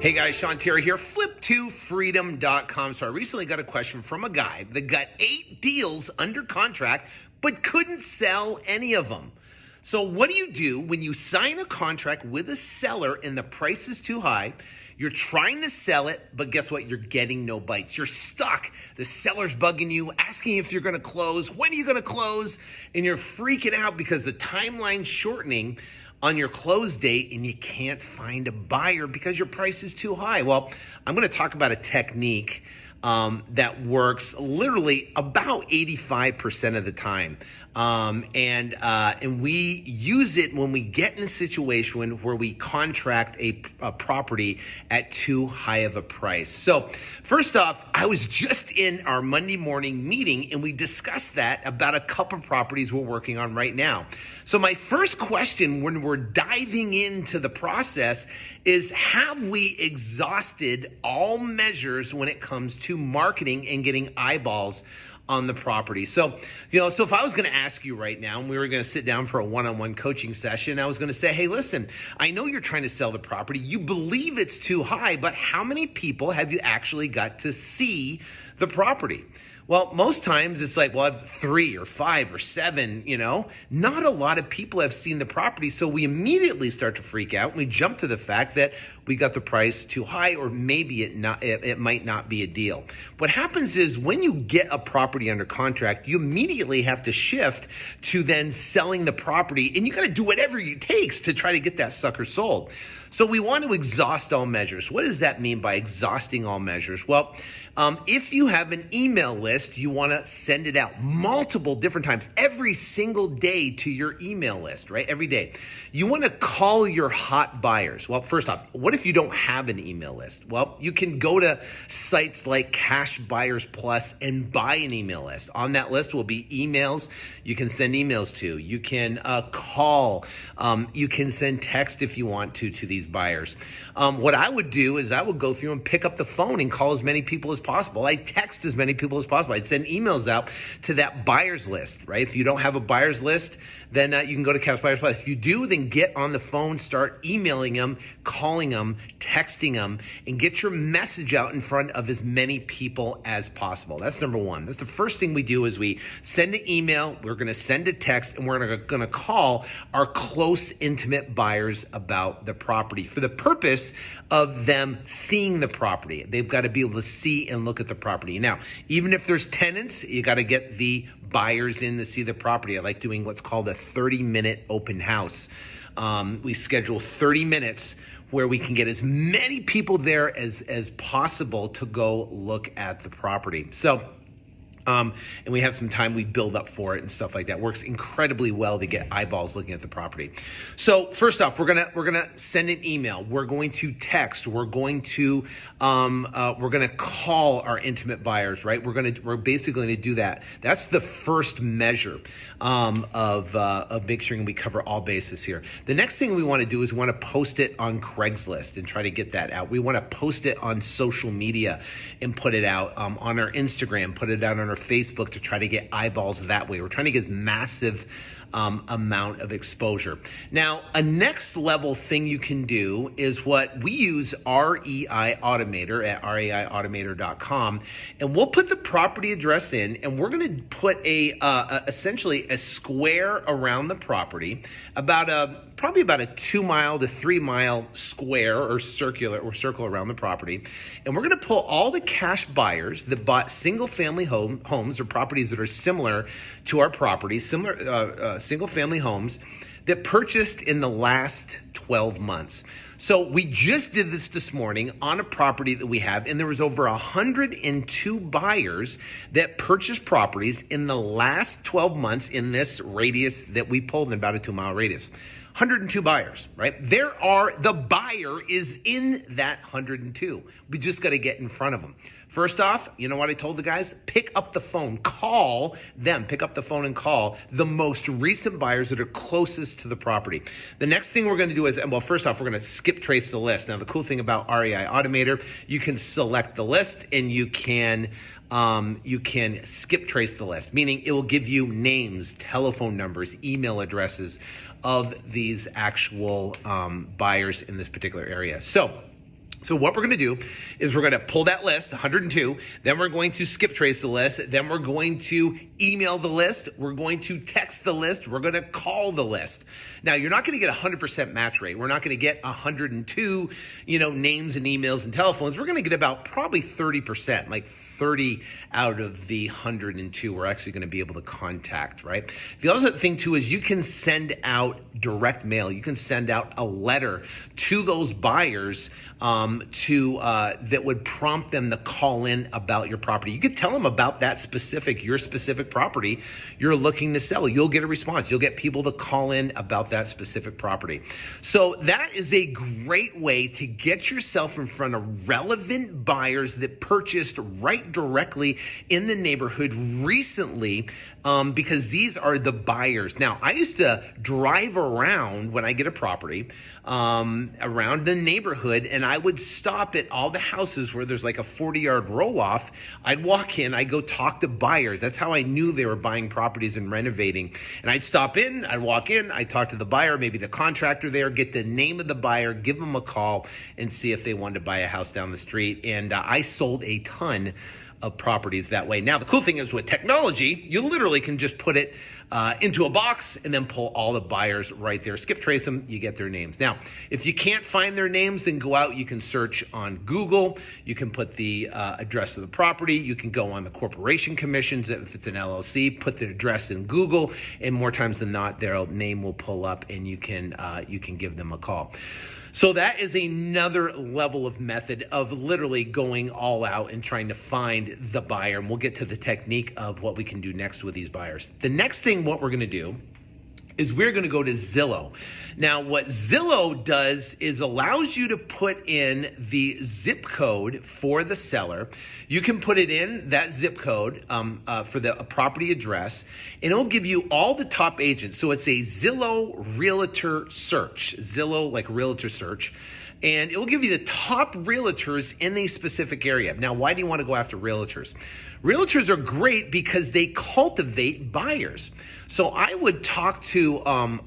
Hey guys, Sean Terry here, flip2freedom.com. So I recently got a question from a guy that got 8 deals under contract, but couldn't sell any of them. So what do you do when you sign a contract with a seller and the price is too high? You're trying to sell it, but guess what? You're getting no bites. You're stuck. The seller's bugging you, asking if you're going to close. When are you going to close? And you're freaking out because the timeline's shortening on your close date and you can't find a buyer because your price is too high. Well, I'm going to talk about a technique that works literally about 85% of the time. And we use it when we get in a situation where we contract a property at too high of a price. So first off, I was just in our Monday morning meeting and we discussed that about a couple of properties we're working on right now. So my first question when we're diving into the process is, have we exhausted all measures when it comes to marketing and getting eyeballs on the property? So if I was going to ask you right now, and we were going to sit down for a one-on-one coaching session, I was going to say, hey, listen, I know you're trying to sell the property. You believe it's too high, but how many people have you actually got to see the property? Well, most times it's like, well, I have 3 or 5 or 7, Not a lot of people have seen the property, so we immediately start to freak out. We jump to the fact that we got the price too high, or maybe it might not be a deal. What happens is when you get a property under contract, you immediately have to shift to then selling the property, and you got to do whatever it takes to try to get that sucker sold. So we want to exhaust all measures. What does that mean by exhausting all measures? Well, if you have an email list, you want to send it out multiple different times, every single day to your email list, right? Every day. You want to call your hot buyers. Well, first off, what if you don't have an email list? Well, you can go to sites like Cash Buyers Plus and buy an email list. On that list will be emails you can send emails to. You can call. You can send text if you want to these buyers. What I would do is I would go through and pick up the phone and call as many people as possible. I text as many people as possible. I'd send emails out to that buyer's list, right? If you don't have a buyer's list, then you can go to Cash Buyers Plus. If you do, then get on the phone, start emailing them, calling them, texting them, and get your message out in front of as many people as possible. That's number one. That's the first thing we do is we send an email, we're going to send a text, and we're going to call our close, intimate buyers about the property for the purpose of them seeing the property. They've got to be able to see and look at the property. Now, even if there's tenants, you got to get the buyers in to see the property. I like doing what's called a 30-minute open house. We schedule 30 minutes where we can get as many people there as possible to go look at the property. So, and we have some time we build up for it and stuff like that. Works incredibly well to get eyeballs looking at the property. So first off, we're gonna send an email. We're going to text. We're going to call our intimate buyers. Right? We're basically going to do that. That's the first measure of make sure we cover all bases here. The next thing we want to do is we want to post it on Craigslist and try to get that out. We want to post it on social media and put it out on our Instagram, put it out on our Facebook to try to get eyeballs that way. We're trying to get massive amount of exposure. Now, a next level thing you can do is what we use REI Automator at reiautomator.com, and we'll put the property address in, and we're going to put essentially a square around the property, probably about a 2 mile to 3 mile square or circle around the property, and we're going to pull all the cash buyers that bought single family homes or properties that are similar to our property, single family homes that purchased in the last 12 months. So we just did this morning on a property that we have, and there was over 102 buyers that purchased properties in the last 12 months in this radius that we pulled, in about a 2 mile radius. 102 buyers, right? The buyer is in that 102. We just got to get in front of them. First off, you know what I told the guys? Pick up the phone, call them, pick up the phone and call the most recent buyers that are closest to the property. The next thing we're going to do is, well, first off, we're going to skip trace the list. Now, the cool thing about REI Automator, you can select the list and you can skip trace the list, meaning it will give you names, telephone numbers, email addresses of these actual buyers in this particular area. So So what we're going to do is we're going to pull that list, 102, then we're going to skip trace the list, then we're going to email the list, we're going to text the list, we're going to call the list. Now, you're not going to get 100% match rate. We're not going to get 102, names and emails and telephones. We're going to get about probably 30%, like 30 out of the 102 we're actually going to be able to contact, right? The other thing too is you can send out direct mail. You can send out a letter to those buyers that would prompt them to call in about your property. You could tell them about your specific property you're looking to sell. You'll get a response. You'll get people to call in about that specific property. So that is a great way to get yourself in front of relevant buyers that purchased right directly in the neighborhood recently, because these are the buyers. Now, I used to drive around when I get a property around the neighborhood, and I would stop at all the houses where there's like a 40-yard roll-off. I'd walk in, I'd go talk to buyers. That's how I knew they were buying properties and renovating. And I'd stop in, I'd walk in, I'd talk to the buyer, maybe the contractor there, get the name of the buyer, give them a call, and see if they wanted to buy a house down the street. And I sold a ton of properties that way. Now, the cool thing is with technology, you literally can just put it into a box and then pull all the buyers right there. Skip trace them, you get their names. Now, if you can't find their names, then go out, you can search on Google, you can put the address of the property, you can go on the corporation commissions, if it's an LLC, put the address in Google, and more times than not, their name will pull up and you can give them a call. So that is another level of method of literally going all out and trying to find the buyer. And we'll get to the technique of what we can do next with these buyers. The next thing, what we're going to do is we're going to go to Zillow. Now, what Zillow does is allows you to put in the zip code for the seller. You can put it in that zip code for the property address, and it'll give you all the top agents. So it's a Zillow realtor search, Zillow like realtor search. And it will give you the top realtors in a specific area. Now, why do you want to go after realtors? Realtors are great because they cultivate buyers. So I would talk to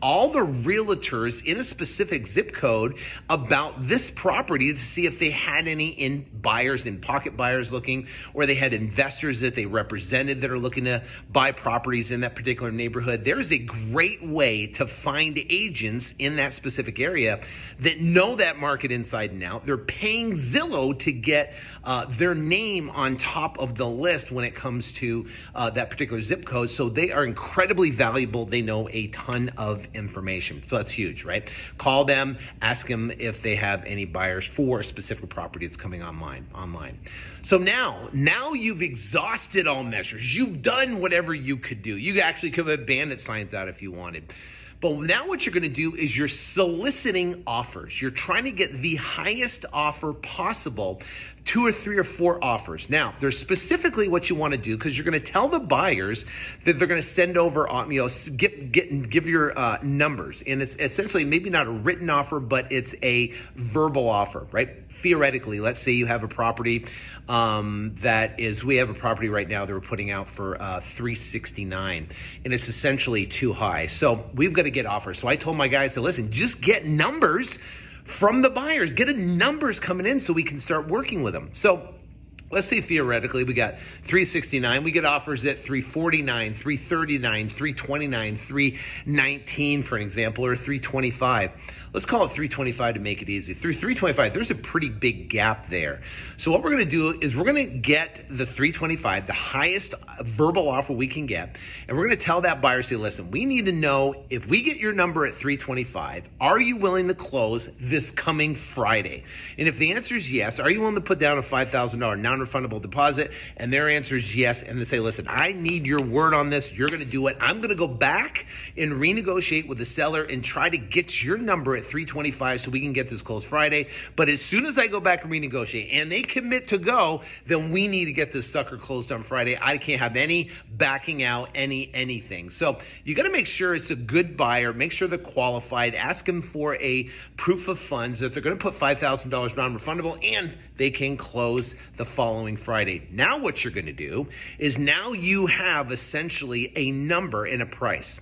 all the realtors in a specific zip code about this property to see if they had any buyers, in pocket buyers looking, or they had investors that they represented that are looking to buy properties in that particular neighborhood. There's a great way to find agents in that specific area that know that market inside and out. They're paying Zillow to get their name on top of the list when it comes to that particular zip code. So they are incredibly valuable. They know a ton of information. So that's huge, right? Call them, ask them if they have any buyers for a specific property that's coming online. So now you've exhausted all measures. You've done whatever you could do. You actually could have bandit signs out if you wanted. But now what you're going to do is you're soliciting offers. You're trying to get the highest offer possible, 2 or 3 or 4 offers. Now, there's specifically what you want to do, because you're going to tell the buyers that they're going to send over, give your numbers. And it's essentially maybe not a written offer, but it's a verbal offer, right? Theoretically, let's say you have a property we have a property right now that we're putting out for $369, and it's essentially too high. So we've got to get offers. So I told my guys to listen, just get numbers from the buyers, get numbers coming in so we can start working with them. So let's say theoretically we got $369, we get offers at $349, $339, $329, $319 for an example, or $325. Let's call it $325 to make it easy. Through $325, there's a pretty big gap there. So what we're going to do is we're going to get the $325, the highest verbal offer we can get, and we're going to tell that buyer, say, listen, we need to know, if we get your number at $325, are you willing to close this coming Friday? And if the answer is yes, are you willing to put down a $5,000 non-refundable deposit? And their answer is yes, and they say, listen, I need your word on this. You're going to do it. I'm going to go back and renegotiate with the seller and try to get your number at $325 so we can get this closed Friday. But as soon as I go back and renegotiate and they commit to go, then we need to get this sucker closed on Friday. I can't have any backing out, anything. So you got to make sure it's a good buyer. Make sure they're qualified. Ask them for a proof of funds that they're going to put $5,000 non-refundable, and they can close the following Friday. Now what you're going to do is now you have essentially a number and a price.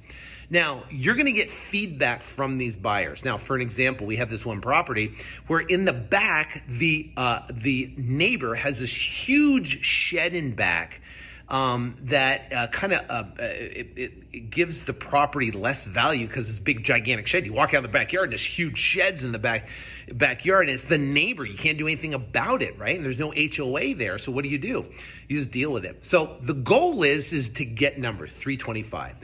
Now, you're going to get feedback from these buyers. Now, for an example, we have this one property where in the back, the neighbor has this huge shed in back that it gives the property less value because it's a big, gigantic shed. You walk out in the backyard and there's huge sheds in the backyard, and it's the neighbor. You can't do anything about it, right? And there's no HOA there. So what do? You just deal with it. So the goal is to get number 325.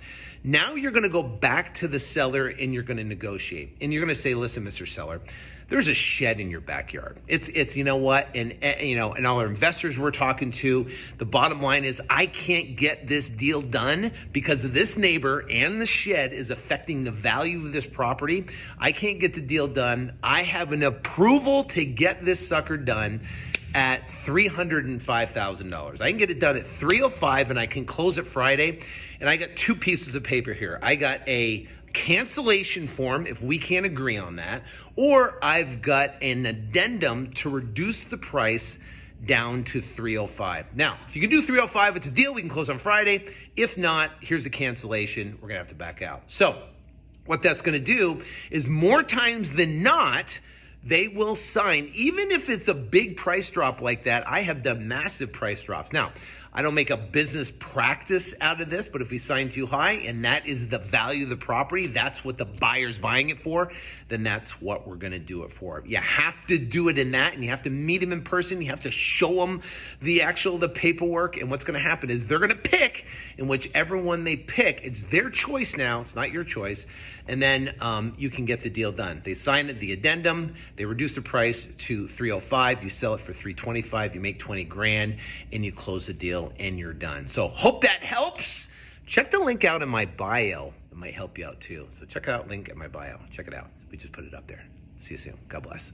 Now you're going to go back to the seller and you're going to negotiate. And you're going to say, listen, Mr. Seller, there's a shed in your backyard. It's you know what, and all our investors we're talking to, the bottom line is I can't get this deal done because of this neighbor, and the shed is affecting the value of this property. I can't get the deal done. I have an approval to get this sucker done at $305,000. I can get it done at $305 and I can close it Friday. And I got two pieces of paper here. I got a cancellation form if we can't agree on that, or I've got an addendum to reduce the price down to $305. Now, if you can do $305, it's a deal. We can close on Friday. If not, here's the cancellation. We're gonna have to back out. So what that's gonna do is more times than not, they will sign, even if it's a big price drop like that. I have done massive price drops. Now, I don't make a business practice out of this, but if we sign too high and that is the value of the property, that's what the buyer's buying it for, then that's what we're going to do it for. You have to do it in that, and you have to meet them in person. You have to show them the paperwork, and what's going to happen is they're going to pick, and whichever one they pick, it's their choice now. It's not your choice. And then you can get the deal done. They sign it, the addendum, they reduce the price to $305, you sell it for $325, you make 20 grand, and you close the deal, and you're done. So hope that helps. Check the link out in my bio. It might help you out too. So check out link in my bio. Check it out. We just put it up there. See you soon. God bless.